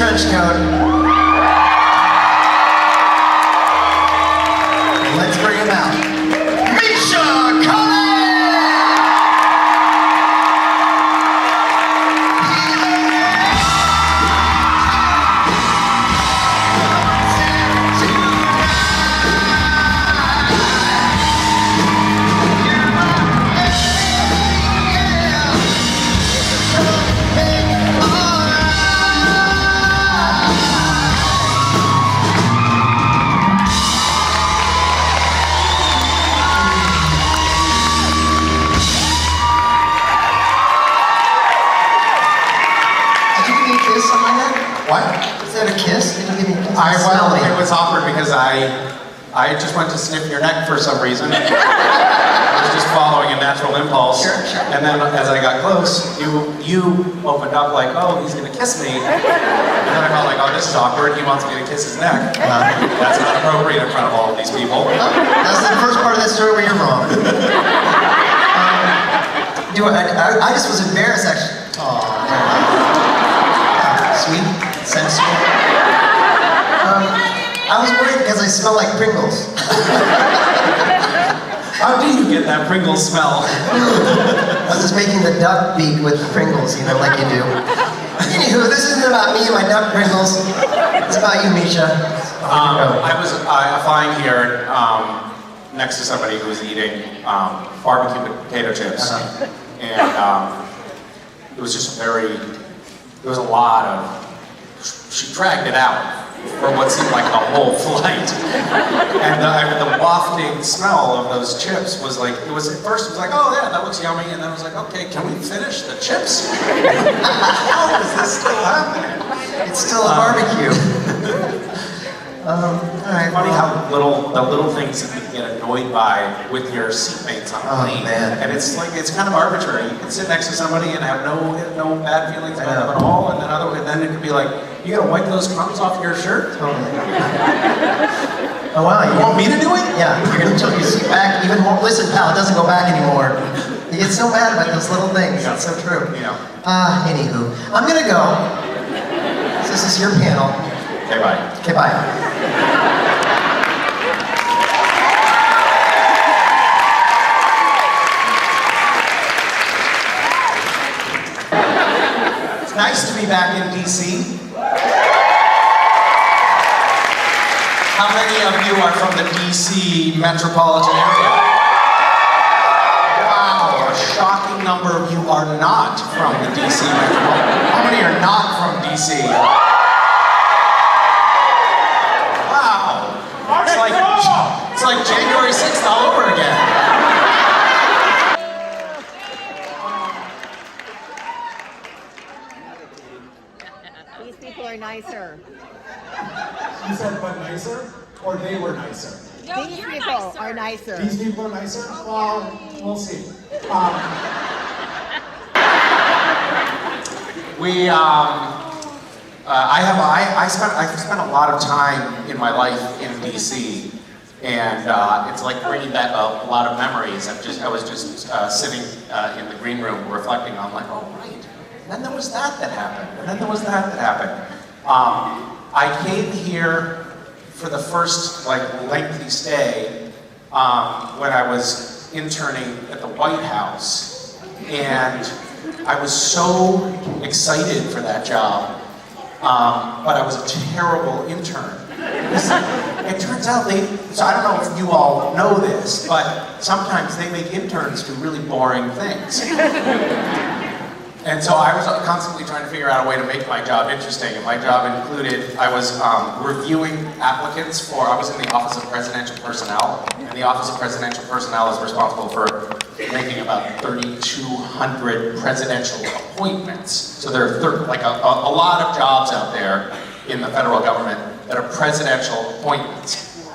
trench coat. Let's bring him out. Misha, come What? Is that a kiss? Did you give me a kiss? It was awkward because I just went to sniff your neck for some reason. I was just following a natural impulse. Sure. And then as I got close, you opened up like, oh, he's gonna kiss me. And then I felt like, oh, this is awkward. He wants me to kiss his neck. That's not appropriate in front of all of these people. That's the first part of that story where you're wrong. I just was embarrassed actually. Sweet, sensual. I was worried because I smell like Pringles. How do you get that Pringles smell? I was just making the duck beak with the Pringles, you know, like you do. Anywho, this isn't about me and my duck Pringles. It's about you, Misha. I was flying here next to somebody who was eating barbecue potato chips. And it was just there was a lot of, she dragged it out for what seemed like the whole flight. And the wafting smell of those chips was like, at first it was like, oh yeah, that looks yummy. And then I was like, okay, can we finish the chips? How is this still happening? It's still a barbecue. All right, Funny how the little things that you get annoyed by with your seatmates on a plane. Man. And it's kind of arbitrary. You can sit next to somebody and have no bad feelings about them at all, and then it could be like, you gotta wipe those crumbs off your shirt? Totally. Oh wow, You want me to do it? Yeah, you're gonna tilt your seat back even more. Listen, pal, it doesn't go back anymore. You get so mad about those little things. Yeah. It's so true. Yeah. Anywho, I'm gonna go. So this is your panel. Okay, bye. Okay, bye. It's nice to be back in DC. How many of you are from the DC metropolitan area? Wow, a shocking number of you are not from the DC metropolitan. How many are not from DC? Wow, it's like January 6th all over again. These people are nicer. You said but nicer, or they were nicer? No, these people are nicer. These people are nicer? Well, we'll see. I spent a lot of time in my life in DC, and it's like bringing back a lot of memories. I was just sitting in the green room reflecting on like, oh right, and then there was that happened, and then there was that happened. I came here for the first lengthy stay when I was interning at the White House, and I was so excited for that job, but I was a terrible intern. It turns out so I don't know if you all know this, but sometimes they make interns do really boring things. And so I was constantly trying to figure out a way to make my job interesting, and my job included, I was reviewing applicants I was in the Office of Presidential Personnel, and the Office of Presidential Personnel is responsible for making about 3,200 presidential appointments. So there are a lot of jobs out there in the federal government that are presidential appointments.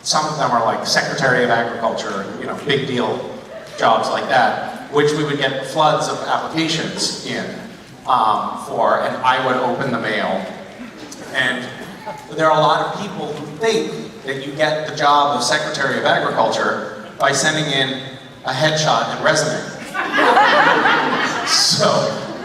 Some of them are like Secretary of Agriculture, big deal jobs like that, which we would get floods of applications in for, and I would open the mail. And there are a lot of people who think that you get the job of Secretary of Agriculture by sending in a headshot and resume. So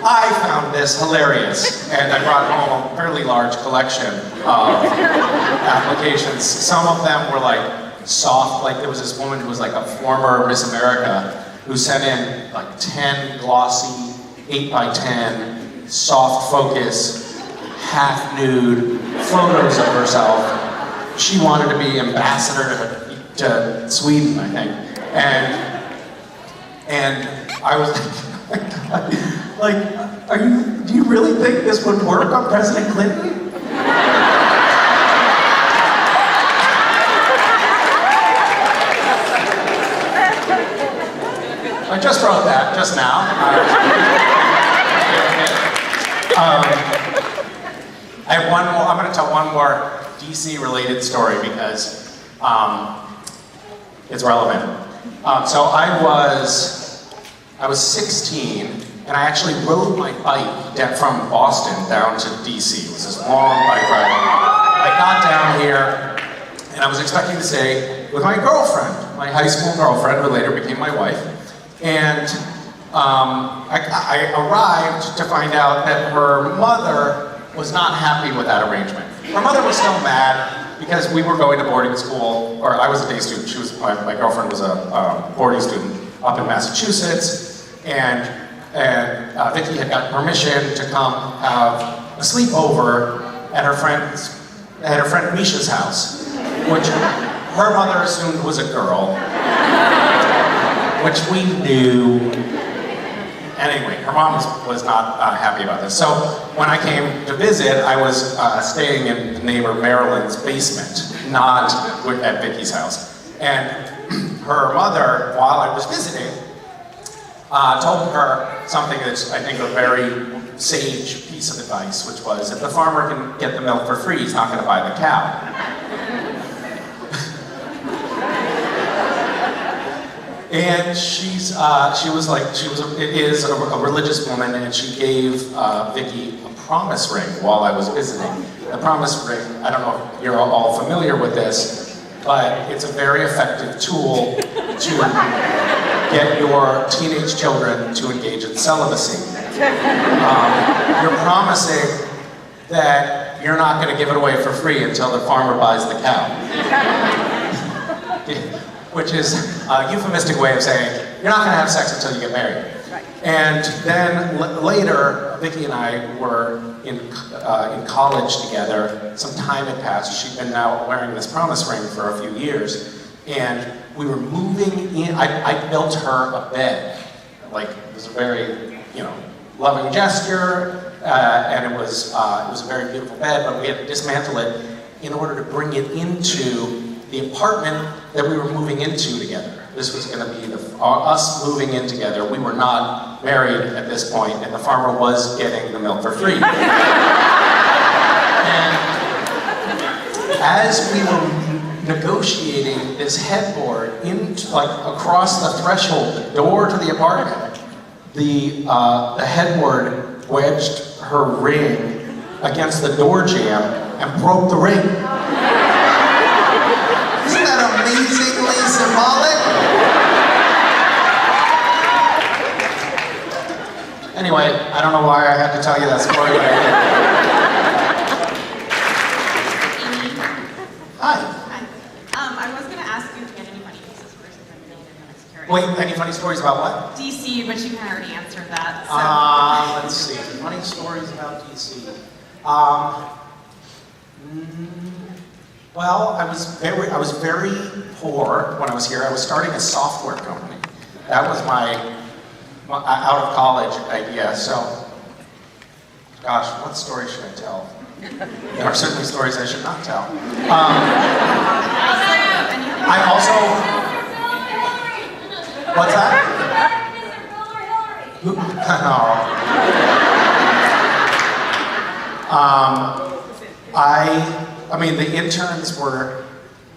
I found this hilarious, and I brought home a fairly large collection of applications. Some of them were like soft, like there was this woman who was like a former Miss America who sent in like 10 glossy 8x10 soft focus, half nude photos of herself. She wanted to be ambassador to Sweden, I think, and I was like, do you really think this would work on President Clinton? I just wrote that just now. I have one more. I'm going to tell one more DC-related story because it's relevant. So I was 16, and I actually rode my bike from Boston down to DC. It was this long bike ride. I got down here, and I was expecting to stay with my girlfriend, my high school girlfriend, who later became my wife. And I arrived to find out that her mother was not happy with that arrangement. Her mother was still mad because we were going to boarding school, or I was a day student. She was my girlfriend was a boarding student up in Massachusetts, and Vicky had gotten permission to come have a sleepover at her friend Misha's house, which her mother assumed was a girl. Which we knew. Anyway, her mom was not happy about this. So when I came to visit, I was staying in the neighbor Marilyn's basement, not at Vicky's house. And her mother, while I was visiting, told her something that's, I think, a very sage piece of advice, which was, if the farmer can get the milk for free, he's not going to buy the cow. And she is a religious woman, and she gave Vicky a promise ring while I was visiting. The promise ring, I don't know if you're all familiar with this, but it's a very effective tool to get your teenage children to engage in celibacy. You're promising that you're not going to give it away for free until the farmer buys the cow. Which is a euphemistic way of saying, you're not going to have sex until you get married. Right. And then later, Vicky and I were in college together. Some time had passed. She'd been now wearing this promise ring for a few years. And we were moving in. I built her a bed. Like, it was a very, loving gesture. And it was a very beautiful bed, but we had to dismantle it in order to bring it into the apartment that we were moving into together. This was going to be us moving in together. We were not married at this point, and the farmer was getting the milk for free. And as we were negotiating this headboard across the threshold, the door to the apartment, the headboard wedged her ring against the door jamb and broke the ring. Isn't that amazingly symbolic? Anyway, I don't know why I had to tell you that story, but I did. Hi. I was going to ask you if you had any funny pieces first, and then we'll do the next character. Wait, any funny stories about what? DC, but you kind of already answered that. So. Let's see. Funny stories about DC. Well, I was very poor when I was here. I was starting a software company. That was my out of college idea. So, gosh, what story should I tell? There are certainly stories I should not tell. I also. What's that? I mean, the interns were.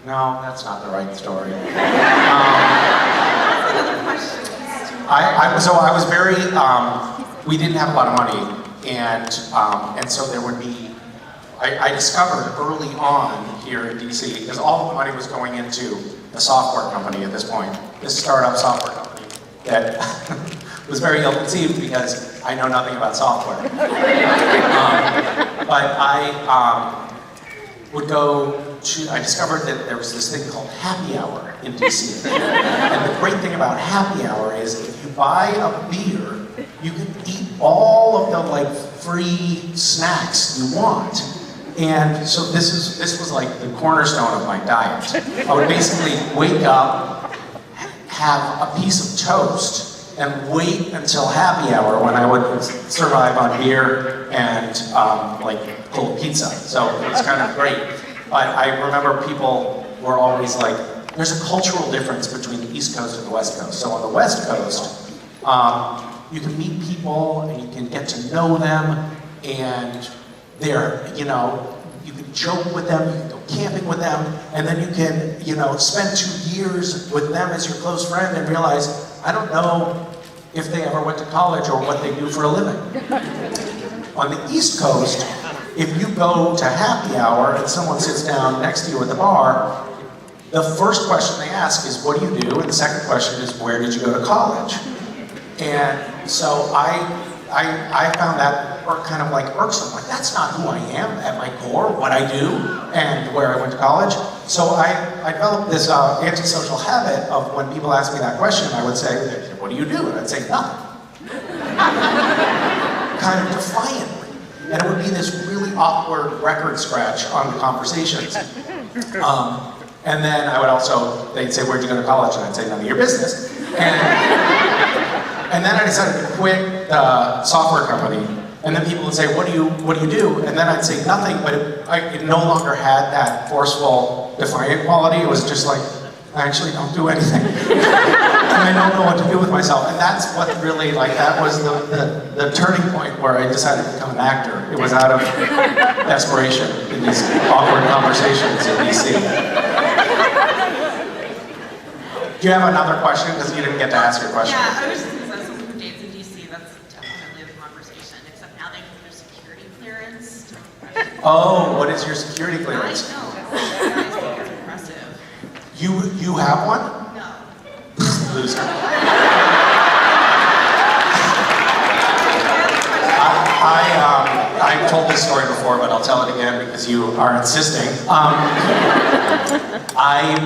No, that's not the right story. So I was very. We didn't have a lot of money, and so there would be. I discovered early on here in DC, because all the money was going into the software company at this point, this startup software company that was very ill-conceived because I know nothing about software. But I discovered that there was this thing called happy hour in DC. And the great thing about happy hour is if you buy a beer, you can eat all of the like free snacks you want. And so this was like the cornerstone of my diet. I would basically wake up, have a piece of toast, and wait until happy hour when I would survive on beer and like cold pizza. So it was kind of great. But I remember people were always like, there's a cultural difference between the East Coast and the West Coast. So on the West Coast, you can meet people and you can get to know them, and they're, you can joke with them, you can go camping with them, and then you can, spend 2 years with them as your close friend and realize, I don't know if they ever went to college or what they do for a living. On the East Coast, if you go to happy hour and someone sits down next to you at the bar, the first question they ask is, what do you do? And the second question is, where did you go to college? And so I found that kind of like irksome. Like, that's not who I am at my core, what I do, and where I went to college. So I developed this antisocial habit of when people ask me that question, I would say, what do you do? And I'd say, nothing. Kind of defiantly. And it would be this really awkward record scratch on the conversations. And then I would also, they'd say, where'd you go to college? And I'd say, none of your business. And then I decided to quit the software company. And then people would say, what do you do? And then I'd say nothing, but it no longer had that forceful, defiant quality. It was just like, I actually don't do anything. And I don't know what to do with myself. And that's what really, that was the turning point where I decided to become an actor. It was out of desperation in these awkward conversations in DC. Do you have another question? Because you didn't get to ask your question. Yeah, I was just going to say, someone who dates in DC, that's definitely the conversation, except now they can do security clearance. Oh, what is your security clearance? I know. I think it's impressive. You have one? No. Loser. I've told this story before, but I'll tell it again because you are insisting.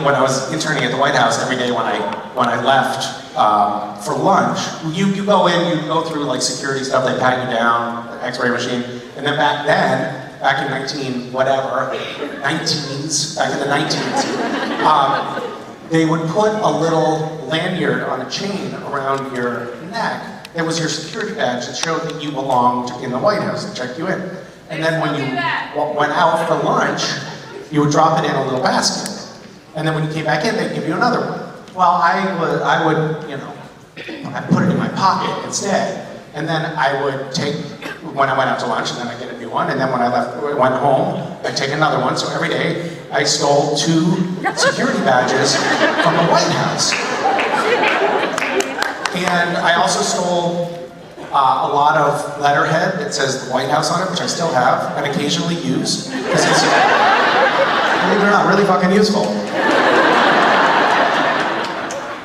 When I was interning at the White House, every day when I left for lunch, you go in, you go through like security stuff, they pat you down, the X-ray machine, and then back in 19s, back in the 19s, they would put a little lanyard on a chain around your neck. It was your security badge that showed that you belonged in the White House and checked you in. And then when you went out for lunch, you would drop it in a little basket. And then when you came back in, they'd give you another one. Well, I would I put it in my pocket instead. And then I would take, when I went out to lunch, and then I'd get a new one. And then when I went home, I'd take another one. So every day, I stole 2 security badges from the White House. And I also stole a lot of letterhead that says the White House on it, which I still have, and occasionally use, because it's, believe it or not, really fucking useful.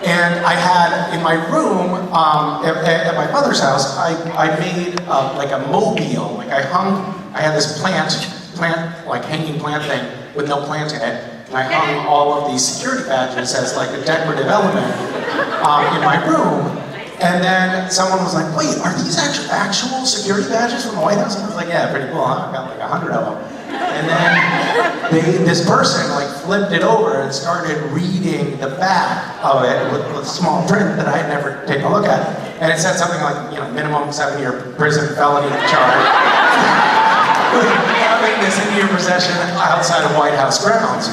And I had, in my room, at my mother's house, I made like a mobile, like I had this plant, like hanging plant thing with no plant in it, and I hung all of these security badges as like a decorative element in my room. And then someone was like, wait, are these actual security badges from the White House? And I was like, yeah, pretty cool, huh? I've got like 100 of them. And then this person like flipped it over and started reading the back of it with small print that I had never taken a look at. And it said something like, minimum 7-year prison felony charge. Having this in your possession outside of White House grounds.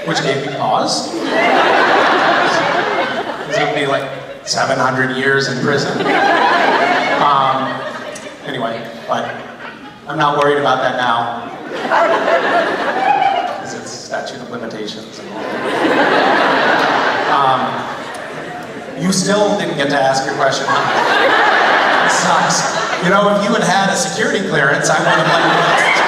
Which gave me pause. It would be like 700 years in prison. Anyway, but I'm not worried about that now. Because it's statute of limitations and all. You still didn't get to ask your question, huh? It sucks. If you had had a security clearance, I would have let you ask.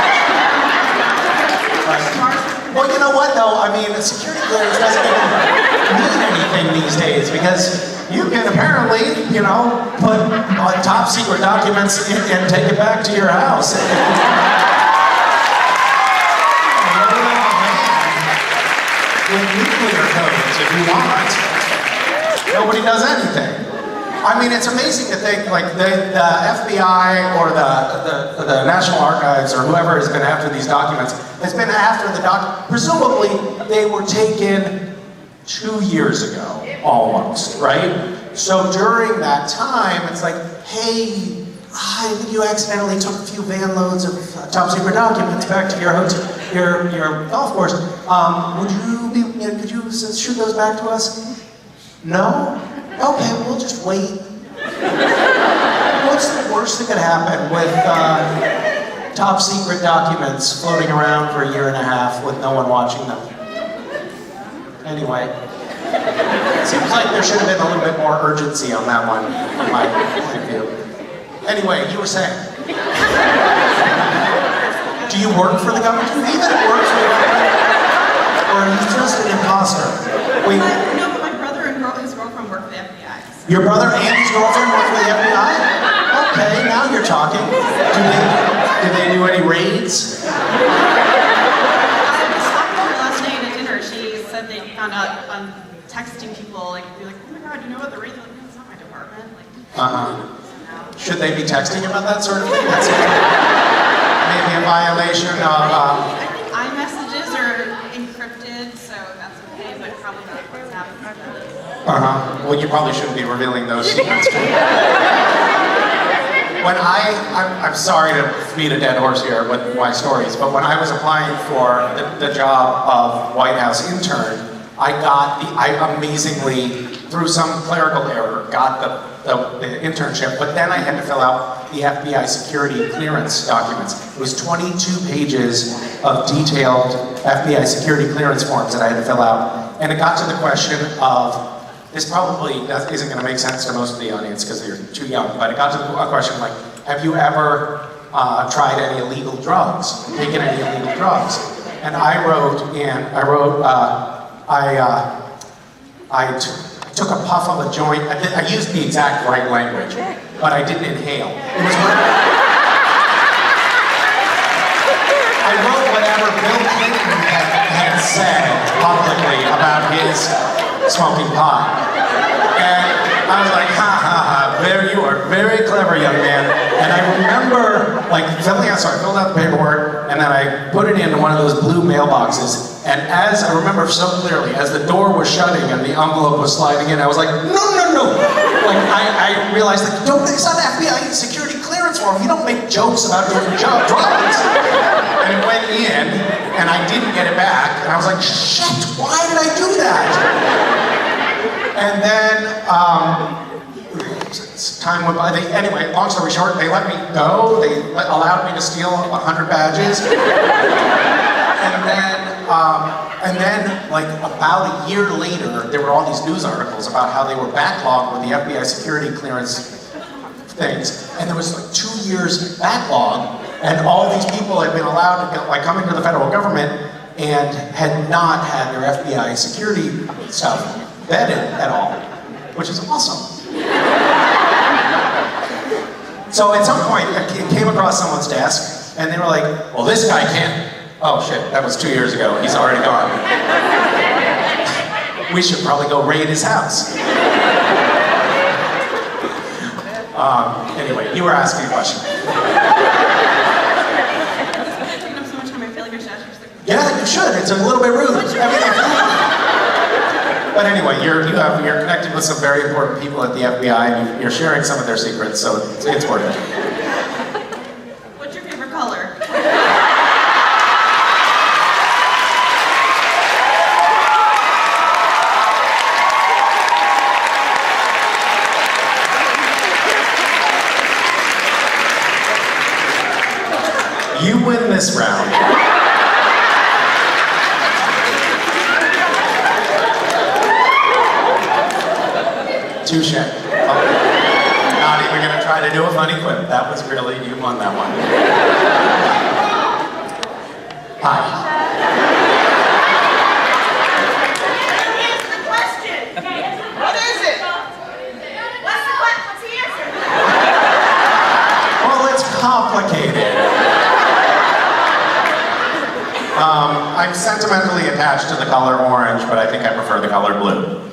Well, you know what though? I mean, a security clearance doesn't even mean anything these days because you can apparently, put top secret documents in and take it back to your house. With nuclear codes, if you want. Nobody does anything. I mean, it's amazing to think, like, the FBI or the National Archives or whoever has been after these documents has been after the presumably they were taken 2 years ago, almost, right? So during that time, it's like, hey, I think you accidentally took a few van loads of top secret documents back to your hotel, your golf course. Could you shoot those back to us? No? Okay, we'll just wait. What's the worst that could happen with top secret documents floating around for a year and a half with no one watching them? Anyway, seems like there should have been a little bit more urgency on that one, in my point of view. Anyway, you were saying? Do you work for the government? Do you even work for the government? Or are you just an imposter? Wait. No, but my brother and his girlfriend work for the FBI. Your brother and his girlfriend work for the FBI? Okay, now you're talking. Did they do any raids? I was talking to her last night at dinner. She said they found out on texting people, like, be like, oh my god, you know what the raids are? Like, that's not my department. Like, Should they be texting about that sort of thing? That's maybe a violation of... I think iMessages are encrypted, so that's okay, but probably not WhatsApp. Well, you probably shouldn't be revealing those secrets. I'm sorry to beat a dead horse here with my stories, but when I was applying for the job of White House intern, I amazingly, through some clerical error, got the internship, but then I had to fill out the FBI security clearance documents. It was 22 pages of detailed FBI security clearance forms that I had to fill out, and it got to the question of, this probably isn't going to make sense to most of the audience because they're too young, but it got to a question like, have you ever tried any illegal drugs, taken any illegal drugs? And I took a puff of a joint. I used the exact right language, but I didn't inhale. It was I wrote whatever Bill Clinton had said publicly about his smoking pot. And I was like, ha ha ha, you are very clever, young man. And I remember, filling out, so I filled out the paperwork, and then I put it into one of those blue mailboxes. And as I remember so clearly, as the door was shutting and the envelope was sliding in, I was like, no. I realized, it's not FBI security clearance form. You don't make jokes about doing drugs. And it went in, and I didn't get it back. And I was like, shit, why did I do that? And then, time went by. Anyway, long story short, they let me go. They allowed me to steal 100 badges. And then, about a year later, there were all these news articles about how they were backlogged with the FBI security clearance things. And there was 2 years backlog, and all these people had been allowed to come into the federal government and had not had their FBI security stuff vetted at all, which is awesome. So at some point, it came across someone's desk, and they were like, well, this guy can't. Oh shit, that was 2 years ago. He's already gone. We should probably go raid his house. Anyway, you were asking a question. Taking up so much time, I feel like I should ask you. Yeah, you should. It's a little bit rude. But anyway, you're connected with some very important people at the FBI, and you're sharing some of their secrets, so it's worth it. What's your favorite color? You win this round. Touche. Not even gonna try to do a funny quip. That was really, you won that one. Hi. Answer the question! What is it? color orange, but I think I prefer the color blue.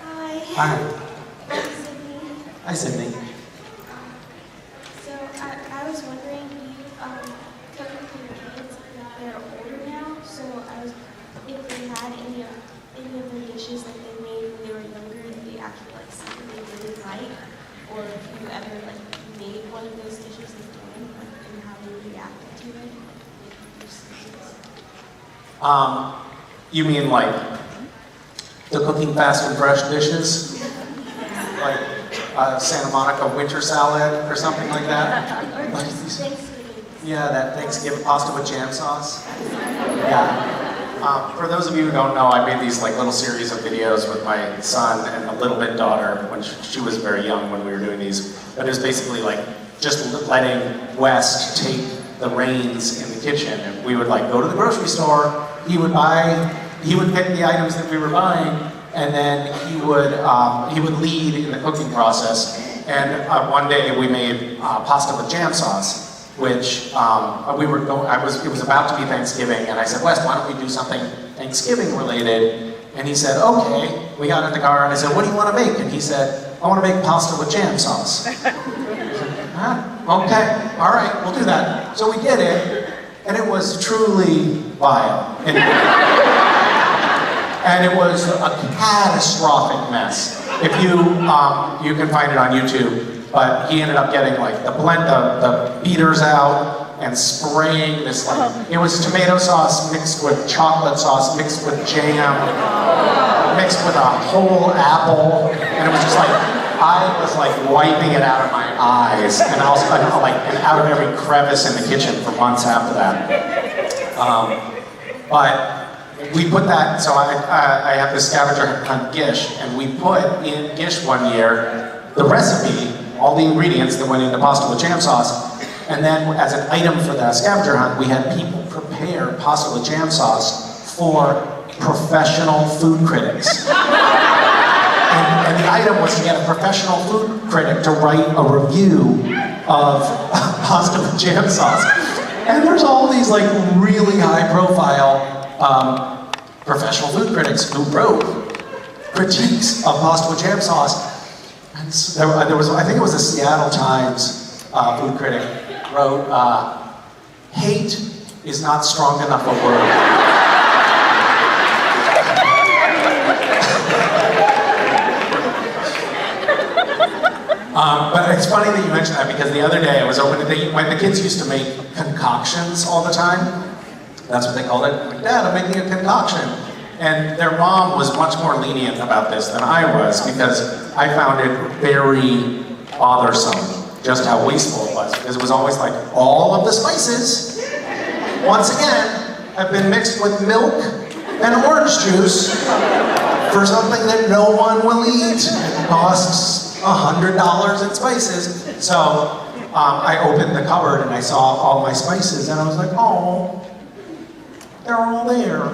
Hi. Hi. I'm Sydney. Hi, Sydney. So I was wondering, you cook with your kids, they're older now, so I was, if they had any of their dishes that they made when they were younger that they actually like something they really like, or if you ever like made one of those dishes with them, like, and how they reacted to it, like your siblings. You mean like the cooking fast and fresh dishes? Like Santa Monica winter salad or something like that? Or just Thanksgiving. Yeah, that Thanksgiving pasta with jam sauce. Yeah. For those of you who don't know, I made these like little series of videos with my son and a little bit daughter when she was very young when we were doing these. But it was basically like just letting West take the reins in the kitchen, and we would like go to the grocery store. He would pick the items that we were buying, and then he would lead in the cooking process. And one day we made pasta with jam sauce, which it was about to be Thanksgiving, and I said, Wes, why don't we do something Thanksgiving related? And he said, okay. We got in the car and I said, what do you want to make? And he said, I want to make pasta with jam sauce. Okay, all right, we'll do that. So we did it, and it was truly vile. And it was a catastrophic mess. If you can find it on YouTube, but he ended up getting like the beaters out and spraying this like, it was tomato sauce mixed with chocolate sauce, mixed with jam, mixed with a whole apple, and it was just like, I was like wiping it out of my eyes, and I was like out of every crevice in the kitchen for months after that. But we put that, so I have this scavenger hunt Gish, and we put in Gish one year the recipe, all the ingredients that went into pasta with jam sauce, and then as an item for the scavenger hunt, we had people prepare pasta with jam sauce for professional food critics. And the item was to get a professional food critic to write a review of pasta with jam sauce. And there's all these like really high profile professional food critics who wrote critiques of pasta with jam sauce. And so there was, I think it was a Seattle Times food critic wrote, hate is not strong enough a word. But it's funny that you mentioned that, because the other day I was when the kids used to make concoctions all the time, that's what they called it. I'm like, Dad, I'm making a concoction. And their mom was much more lenient about this than I was, because I found it very bothersome just how wasteful it was. Because it was always like, all of the spices, once again, have been mixed with milk and orange juice for something that no one will eat. It costs $100 in spices. So I opened the cupboard and I saw all my spices, and I was like, oh, they're all there.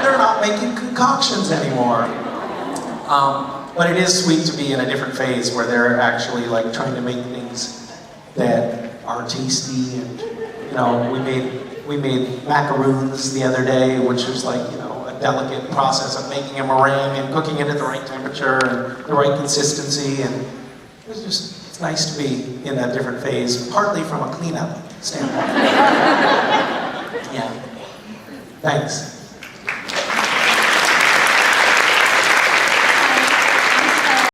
They're not making concoctions anymore. But it is sweet to be in a different phase where they're actually like trying to make things that are tasty. And you know, we made macaroons the other day, which was like, you know, a delicate process of making a meringue and cooking it at the right temperature and the right consistency. And it's nice to be in a different phase, partly from a cleanup standpoint. Yeah. Thanks.